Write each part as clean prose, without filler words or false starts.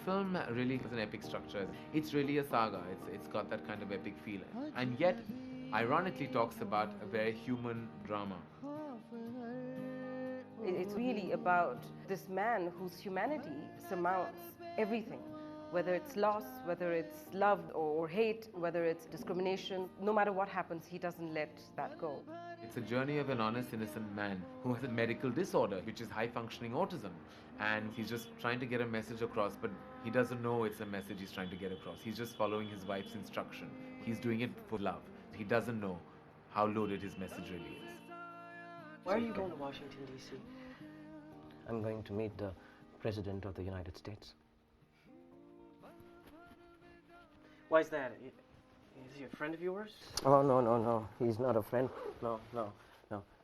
film really has an epic structure. It's really a saga. It's got that kind of epic feeling. And yet, ironically talks about a very human drama. It's really about this man whose humanity surmounts everything. Whether it's loss, whether it's love or hate, whether it's discrimination, no matter what happens, he doesn't let that go. It's a journey of an honest, innocent man who has a medical disorder, which is high-functioning autism. And he's just trying to get a message across, but he doesn't know it's a message he's trying to get across. He's just following his wife's instruction. He's doing it for love. He doesn't know how loaded his message really is. Why are you going to Washington, D.C.? I'm going to meet the President of the United States. Why is that? Is he a friend of yours? Oh, no. He's not a friend. No.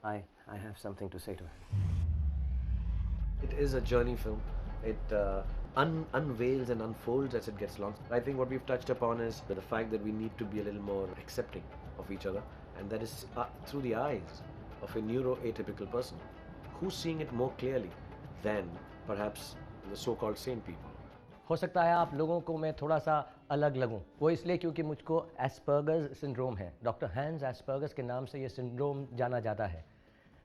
I have something to say to him. It is a journey film. It unveils and unfolds as it gets along. I think what we've touched upon is the fact that we need to be a little more accepting of each other, and that is through the eyes of a neuroatypical person who's seeing it more clearly than perhaps the so-called sane people. हो सकता है आप लोगों को मैं थोड़ा सा अलग लगूं, वो इसलिए क्योंकि मुझको एस्पर्गर सिंड्रोम है। डॉक्टर हैंस एस्पर्गर्स के नाम से ये सिंड्रोम जाना जाता है।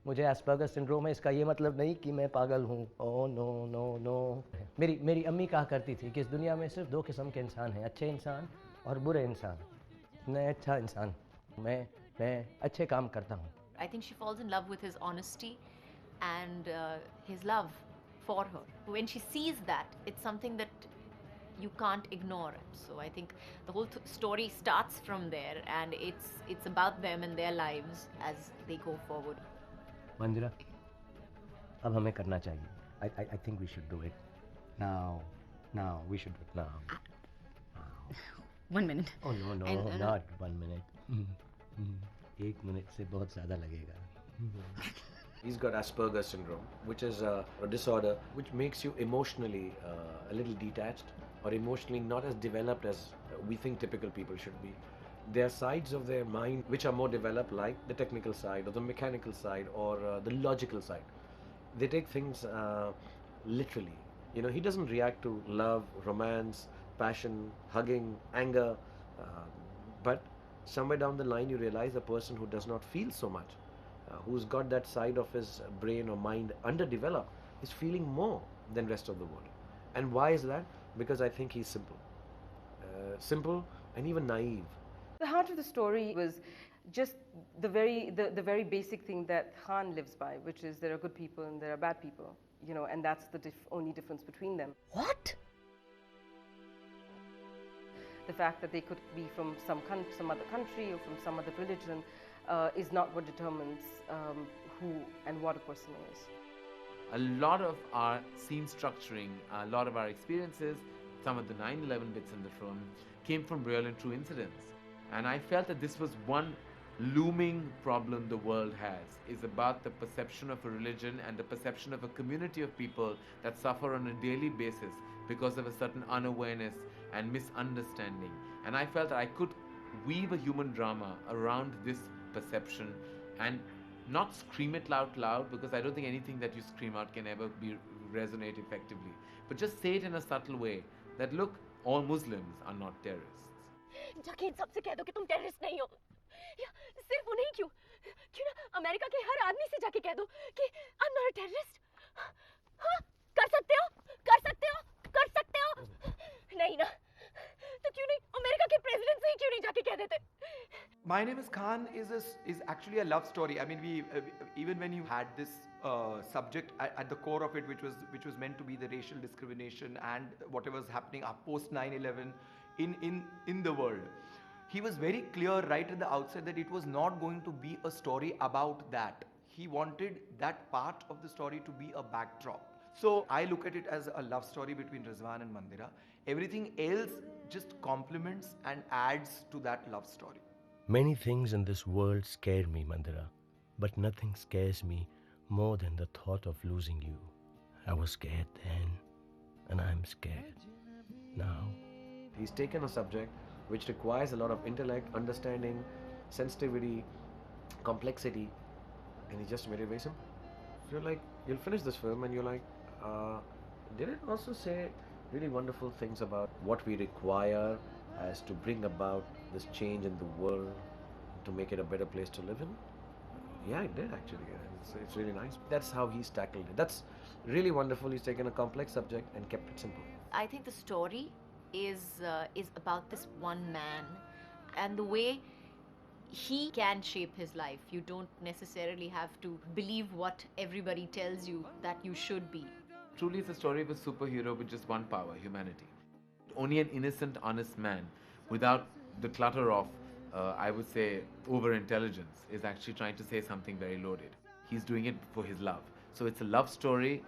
मुझे एस्पर्गर सिंड्रोम है, इसका ये मतलब नहीं कि मैं पागल हूँ। Oh no. मेरी अम्मी कहा करती थी कि इस दुनिया में सिर्फ दो किस्म के इंसान हैं, अच्छे इंसान और बुरे इंसान। मैं अच्छा इंसान, मैं अच्छे काम करता हूँ। I think she falls in love with his honesty and his love for her. When she sees that, it's something that you can't ignore. So I think the whole story starts from there, and it's about them and their lives as they go forward. मंदिरा, अब हमें करना चाहिए. I think we should do it now. We should do it now. 1 minute. Oh no, not 1 minute. 1 minute से बहुत ज़्यादा लगेगा. He's got Asperger-Syndrom, which is a disorder which makes you emotionally a little detached or emotionally not as developed as we think typical people should be. There are sides of their mind which are more developed, like the technical side or the mechanical side or the logical side. They take things literally. You know, he doesn't react to love, romance, passion, hugging, anger, but somewhere down the line you realize a person who does not feel so much, who's got that side of his brain or mind underdeveloped, is feeling more than rest of the world. And why is that? Because I think he's simple and even naive. The heart of the story was just the very basic thing that Khan lives by, which is there are good people and there are bad people, you know, and that's the only difference between them. What? The fact that they could be from some other country or from some other religion is not what determines who and what a person is. A lot of our scene structuring, a lot of our experiences, some of the 9/11 bits in the film came from real and true incidents. And I felt that this was one looming problem the world has, is about the perception of a religion and the perception of a community of people that suffer on a daily basis because of a certain unawareness and misunderstanding. And I felt that I could weave a human drama around this perception and not scream it out loud, because I don't think anything that you scream out can ever resonate effectively, but just say it in a subtle way that look, all Muslims are not terrorists. जाके इन सबसे कह दो कि तुम terrorist नहीं हो, या सिर्फ उन्हें क्यों ना अमेरिका के हर आदमी से जाके कह दो कि I'm not a terrorist. हाँ, कर सकते हो नहीं ना, तो क्यों नहीं अमेरिका के प्रेसिडेंट से ही क्यों नहीं जाके कह देते? My Name is Khan is actually a love story. I mean, we even when you had this subject at the core of it, which was meant to be the racial discrimination and whatever's happening post 9/11 in the world, he was very clear right at the outset that it was not going to be a story about that. He wanted that part of the story to be a backdrop. So I look at it as a love story between Rizvan and Mandira. Everything else just complements and adds to that love story. Many things in this world scare me, Mandira, but nothing scares me more than the thought of losing you. I was scared then, and I'm scared now. He's taken a subject which requires a lot of intellect, understanding, sensitivity, complexity, and he just made it very simple. So you're like, you'll finish this film and you're like, did it also say really wonderful things about what we require as to bring about this change in the world, to make it a better place to live in. Yeah, it did actually. It's really nice. That's how he's tackled it. That's really wonderful. He's taken a complex subject and kept it simple. I think the story is about this one man and the way he can shape his life. You don't necessarily have to believe what everybody tells you that you should be. Truly, it's a story of a superhero with just one power: humanity. Only an innocent, honest man, without the clutter of, I would say, over-intelligence, is actually trying to say something very loaded. He's doing it for his love. So it's a love story,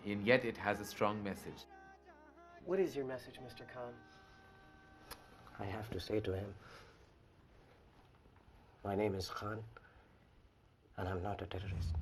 and yet it has a strong message. What is your message, Mr. Khan? I have to say to him, my name is Khan, and I'm not a terrorist.